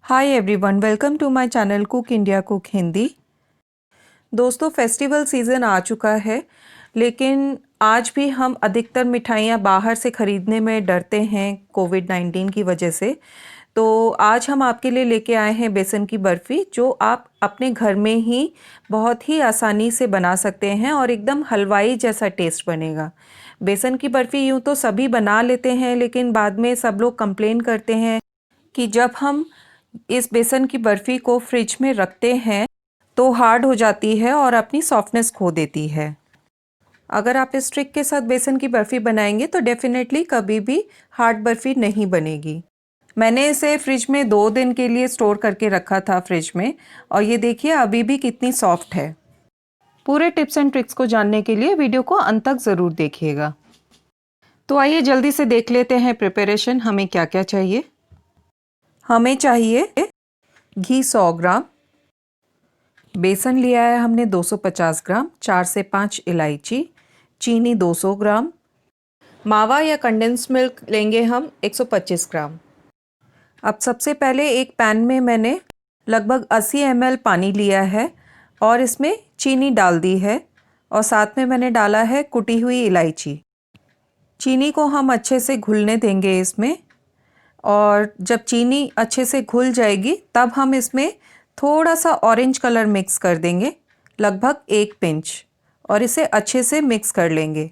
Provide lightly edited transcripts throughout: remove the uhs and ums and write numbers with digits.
Hi everyone, welcome to my channel cook India cook Hindi. दोस्तों, festival season आ चुका है, लेकिन आज भी हम अधिकतर मिठाइयाँ बाहर से ख़रीदने में डरते हैं कोविड-19 की वजह से। तो आज हम आपके लिए लेके आए हैं बेसन की बर्फ़ी, जो आप अपने घर में ही बहुत ही आसानी से बना सकते हैं और एकदम हलवाई जैसा टेस्ट बनेगा। बेसन की बर्फ़ी यूँ तो सभी बना लेते हैं, लेकिन बाद में सब लोग कंप्लेन करते हैं कि जब हम इस बेसन की बर्फ़ी को फ्रिज में रखते हैं तो हार्ड हो जाती है और अपनी सॉफ्टनेस खो देती है। अगर आप इस ट्रिक के साथ बेसन की बर्फ़ी बनाएंगे तो डेफिनेटली कभी भी हार्ड बर्फ़ी नहीं बनेगी। मैंने इसे फ्रिज में 2 दिन के लिए स्टोर करके रखा था फ्रिज में, और ये देखिए अभी भी कितनी सॉफ्ट है। पूरे टिप्स एंड ट्रिक्स को जानने के लिए वीडियो को अंत तक ज़रूर देखिएगा। तो आइए जल्दी से देख लेते हैं प्रिपरेशन हमें क्या क्या चाहिए। हमें चाहिए घी 100 ग्राम, बेसन लिया है हमने 250 ग्राम, 4 से 5 इलायची, चीनी 200 ग्राम, मावा या कंडेंस मिल्क लेंगे हम 125 ग्राम। अब सबसे पहले एक पैन में मैंने लगभग 80 ml पानी लिया है और इसमें चीनी डाल दी है, और साथ में मैंने डाला है कुटी हुई इलायची। चीनी को हम अच्छे से घुलने देंगे इसमें, और जब चीनी अच्छे से घुल जाएगी तब हम इसमें थोड़ा सा ऑरेंज कलर मिक्स कर देंगे, लगभग 1 पिंच, और इसे अच्छे से मिक्स कर लेंगे।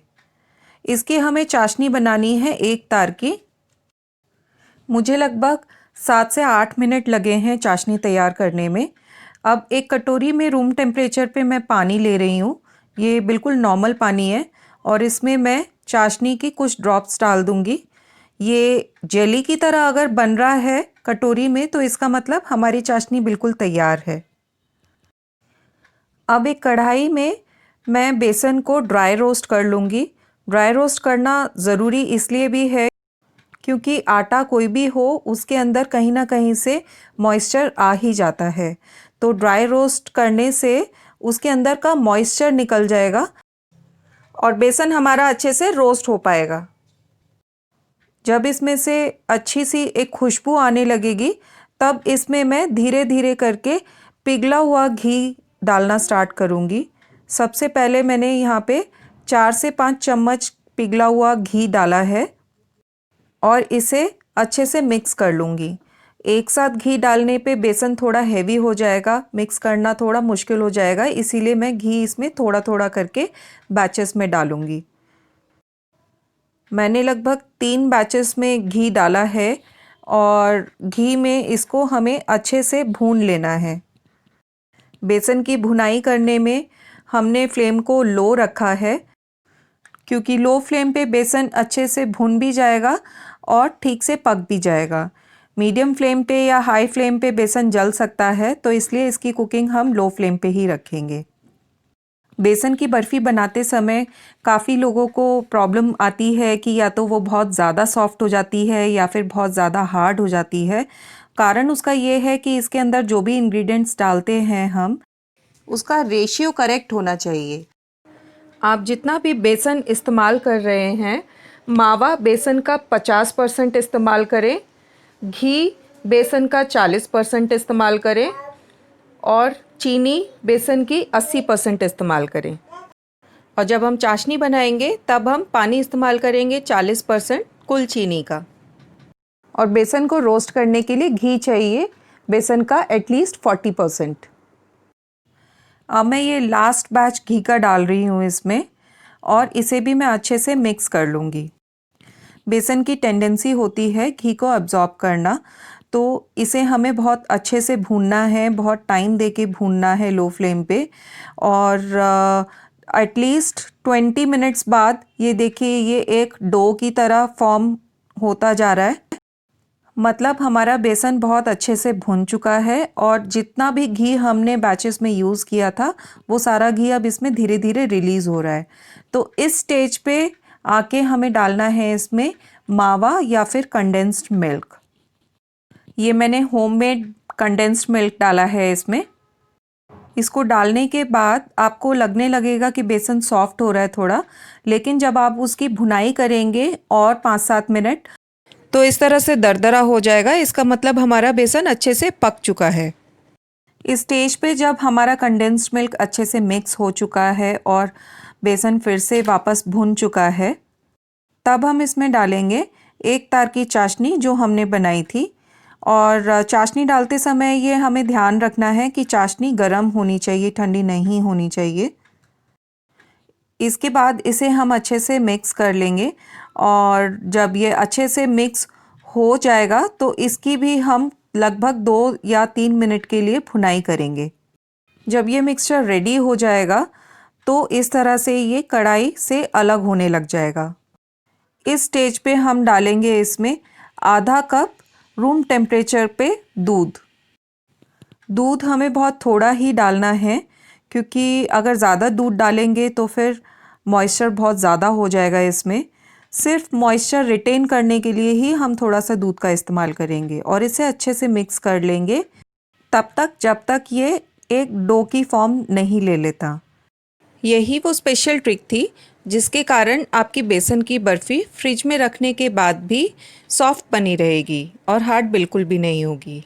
इसकी हमें चाशनी बनानी है 1 तार की। मुझे लगभग 7 से 8 मिनट लगे हैं चाशनी तैयार करने में। अब एक कटोरी में रूम टेम्परेचर पे मैं पानी ले रही हूँ। ये बिल्कुल नॉर्मल पानी है, और इसमें मैं चाशनी की कुछ ड्रॉप्स डाल दूँगी। ये जेली की तरह अगर बन रहा है कटोरी में तो इसका मतलब हमारी चाशनी बिल्कुल तैयार है। अब एक कढ़ाई में मैं बेसन को ड्राई रोस्ट कर लूँगी। ड्राई रोस्ट करना ज़रूरी इसलिए भी है क्योंकि आटा कोई भी हो उसके अंदर कहीं ना कहीं से मॉइस्चर आ ही जाता है। तो ड्राई रोस्ट करने से उसके अंदर का मॉइस्चर निकल जाएगा और बेसन हमारा अच्छे से रोस्ट हो पाएगा। जब इसमें से अच्छी सी एक खुशबू आने लगेगी तब इसमें मैं धीरे धीरे करके पिघला हुआ घी डालना स्टार्ट करूँगी। सबसे पहले मैंने यहाँ पे 4 से 5 चम्मच पिघला हुआ घी डाला है और इसे अच्छे से मिक्स कर लूँगी। एक साथ घी डालने पे बेसन थोड़ा हैवी हो जाएगा, मिक्स करना थोड़ा मुश्किल हो जाएगा, इसीलिए मैं घी इसमें थोड़ा थोड़ा करके बैचेस में डालूँगी। मैंने लगभग 3 बैचेस में घी डाला है, और घी में इसको हमें अच्छे से भून लेना है। बेसन की भुनाई करने में हमने फ्लेम को लो रखा है, क्योंकि लो फ्लेम पे बेसन अच्छे से भुन भी जाएगा और ठीक से पक भी जाएगा। मीडियम फ्लेम पे या हाई फ्लेम पे बेसन जल सकता है, तो इसलिए इसकी कुकिंग हम लो फ्लेम पे ही रखेंगे। बेसन की बर्फ़ी बनाते समय काफ़ी लोगों को प्रॉब्लम आती है कि या तो वो बहुत ज़्यादा सॉफ्ट हो जाती है या फिर बहुत ज़्यादा हार्ड हो जाती है। कारण उसका ये है कि इसके अंदर जो भी इंग्रेडिएंट्स डालते हैं हम, उसका रेशियो करेक्ट होना चाहिए। आप जितना भी बेसन इस्तेमाल कर रहे हैं, मावा बेसन का 50% इस्तेमाल करें, घी बेसन का 40% इस्तेमाल करें, और चीनी बेसन की 80% इस्तेमाल करें। और जब हम चाशनी बनाएंगे तब हम पानी इस्तेमाल करेंगे 40% कुल चीनी का। और बेसन को रोस्ट करने के लिए घी चाहिए बेसन का एटलीस्ट 40%। अब मैं ये लास्ट बैच घी का डाल रही हूँ इसमें, और इसे भी मैं अच्छे से मिक्स कर लूँगी। बेसन की टेंडेंसी होती है घी को अब्जॉर्ब करना, तो इसे हमें बहुत अच्छे से भूनना है, बहुत टाइम देके भूनना है लो फ्लेम पे। और एटलीस्ट 20 मिनट्स बाद ये देखिए ये एक डो की तरह फॉर्म होता जा रहा है। मतलब हमारा बेसन बहुत अच्छे से भुन चुका है, और जितना भी घी हमने बैचेस में यूज़ किया था वो सारा घी अब इसमें धीरे धीरे रिलीज़ हो रहा है। तो इस स्टेज पे आके हमें डालना है इसमें मावा या फिर कंडेंस्ड मिल्क। ये मैंने होममेड कंडेंस्ड मिल्क डाला है इसमें। इसको डालने के बाद आपको लगने लगेगा कि बेसन सॉफ्ट हो रहा है थोड़ा, लेकिन जब आप उसकी भुनाई करेंगे और 5-7 मिनट, तो इस तरह से दरदरा हो जाएगा, इसका मतलब हमारा बेसन अच्छे से पक चुका है। इस स्टेज पे जब हमारा कंडेंस्ड मिल्क अच्छे से मिक्स हो चुका है और बेसन फिर से वापस भुन चुका है, तब हम इसमें डालेंगे 1 तार की चाशनी जो हमने बनाई थी। और चाशनी डालते समय ये हमें ध्यान रखना है कि चाशनी गर्म होनी चाहिए, ठंडी नहीं होनी चाहिए। इसके बाद इसे हम अच्छे से मिक्स कर लेंगे और जब ये अच्छे से मिक्स हो जाएगा तो इसकी भी हम लगभग 2 या 3 मिनट के लिए भुनाई करेंगे। जब ये मिक्सचर रेडी हो जाएगा तो इस तरह से ये कढ़ाई से अलग होने लग जाएगा। इस स्टेज पे हम डालेंगे इसमें आधा कप रूम टेम्परेचर पे दूध। दूध हमें बहुत थोड़ा ही डालना है क्योंकि अगर ज़्यादा दूध डालेंगे तो फिर मॉइस्चर बहुत ज़्यादा हो जाएगा इसमें। सिर्फ मॉइस्चर रिटेन करने के लिए ही हम थोड़ा सा दूध का इस्तेमाल करेंगे और इसे अच्छे से मिक्स कर लेंगे तब तक जब तक ये एक डो की फॉर्म नहीं ले लेता। यही वो स्पेशल ट्रिक थी जिसके कारण आपकी बेसन की बर्फ़ी फ्रिज में रखने के बाद भी सॉफ्ट बनी रहेगी और हार्ड बिल्कुल भी नहीं होगी।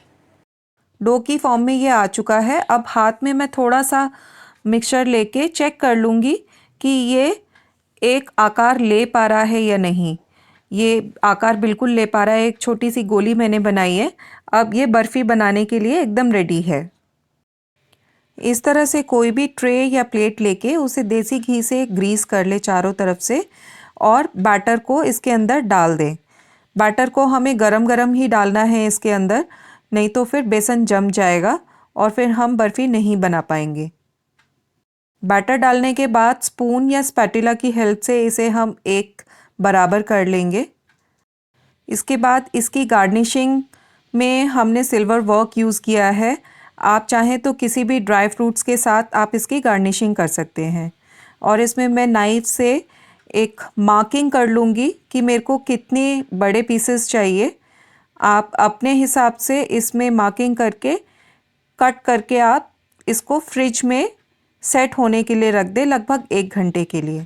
डो की फॉर्म में ये आ चुका है। अब हाथ में मैं थोड़ा सा मिक्सचर लेके चेक कर लूँगी कि ये एक आकार ले पा रहा है या नहीं। ये आकार बिल्कुल ले पा रहा है, एक छोटी सी गोली मैंने बनाई है। अब ये बर्फ़ी बनाने के लिए एकदम रेडी है। इस तरह से कोई भी ट्रे या प्लेट लेके उसे देसी घी से ग्रीस कर ले चारों तरफ से और बैटर को इसके अंदर डाल दें। बैटर को हमें गरम गरम ही डालना है इसके अंदर, नहीं तो फिर बेसन जम जाएगा और फिर हम बर्फ़ी नहीं बना पाएंगे। बैटर डालने के बाद स्पून या स्पैटुला की हेल्प से इसे हम एक बराबर कर लेंगे। इसके बाद इसकी गार्निशिंग में हमने सिल्वर वर्क यूज़ किया है। आप चाहें तो किसी भी ड्राई फ्रूट्स के साथ आप इसकी गार्निशिंग कर सकते हैं। और इसमें मैं नाइफ़ से एक मार्किंग कर लूँगी कि मेरे को कितने बड़े पीसेस चाहिए। आप अपने हिसाब से इसमें मार्किंग करके कट करके आप इसको फ्रिज में सेट होने के लिए रख दें लगभग 1 घंटे के लिए।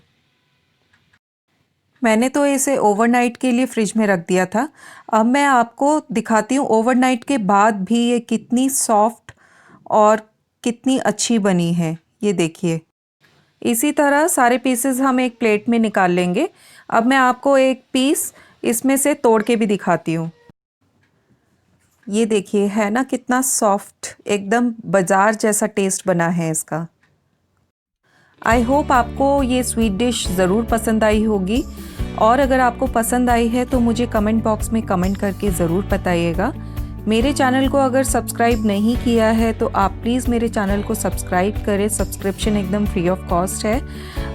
मैंने तो इसे ओवरनाइट के लिए फ्रिज में रख दिया था। अब मैं आपको दिखाती हूँ ओवरनाइट के बाद भी ये कितनी सॉफ्ट और कितनी अच्छी बनी है। ये देखिए, इसी तरह सारे पीसेस हम एक प्लेट में निकाल लेंगे। अब मैं आपको एक पीस इसमें से तोड़ के भी दिखाती हूँ। ये देखिए, है ना कितना सॉफ्ट, एकदम बाज़ार जैसा टेस्ट बना है इसका। आई होप आपको ये स्वीट डिश ज़रूर पसंद आई होगी और अगर आपको पसंद आई है तो मुझे कमेंट बॉक्स में कमेंट करके ज़रूर बताइएगा। मेरे चैनल को अगर सब्सक्राइब नहीं किया है तो आप प्लीज़ मेरे चैनल को सब्सक्राइब करें। सब्सक्रिप्शन एकदम फ्री ऑफ कॉस्ट है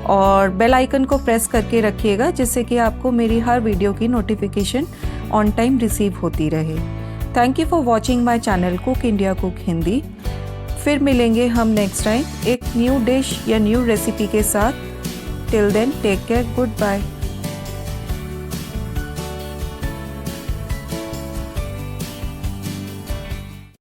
और बेल आइकन को प्रेस करके रखिएगा जिससे कि आपको मेरी हर वीडियो की नोटिफिकेशन ऑन टाइम रिसीव होती रहे। Thank you for watching my channel cook India cook Hindi. फिर मिलेंगे हम नेक्स्ट टाइम एक न्यू डिश या न्यू रेसिपी के साथ। Till then take care, good bye.